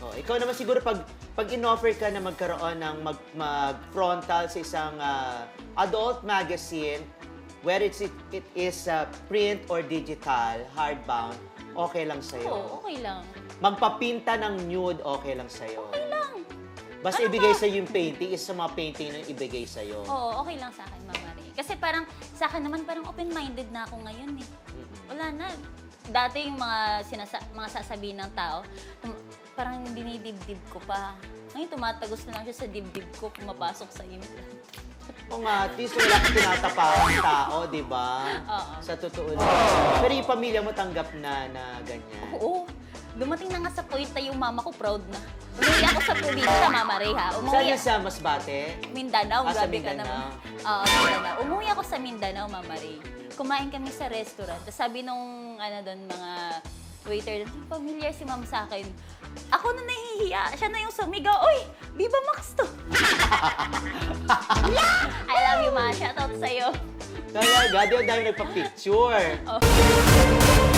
Oh, ikaw naman siguro pag in-offer ka na magkaroon ng mag-frontal sa isang adult magazine, whether it is print or digital, hardbound, okay lang sa'yo. Oo, okay lang. Magpapinta ng nude, okay lang sa'yo. Okay lang. Basta Ano ibigay ba? sa'yo yung painting, is sa mga painting na ibigay sa'yo. Oo, okay lang sa akin, Mama Ray. Kasi parang, sa akin naman, parang open-minded na ako ngayon eh. Wala na. Dati yung mga sasabihin ng tao, parang dinidibdib ko pa. Ngayon, tumatagos na lang siya sa dibdib ko, pumapasok sa implant. O nga, at least wala kang tinatapang tao, di ba? Oo. Sa totoo lang. Pero yung pamilya mo tanggap na ganyan. Oo. Dumating na nga sa point na yung mama ko proud na. Umuwi ako sa probinsya, Mama Ray, ha? Saan Umuwi yan sa Masbate? Mindanao, Ah, sa grabe ka Mindanao. naman. Oo, Mindanao. Umuwi ako sa Mindanao, Mama Ray. Kumain kami sa restaurant. Tapos sabi nung, mga waiter, familiar si ma'am sa akin. Ako na nahihiya. Siya na yung sumigaw. Uy, Viva Max to. I love you, ma. Shoutout sa'yo. Kaya, God, yung dahil nagpa-picture. Oh.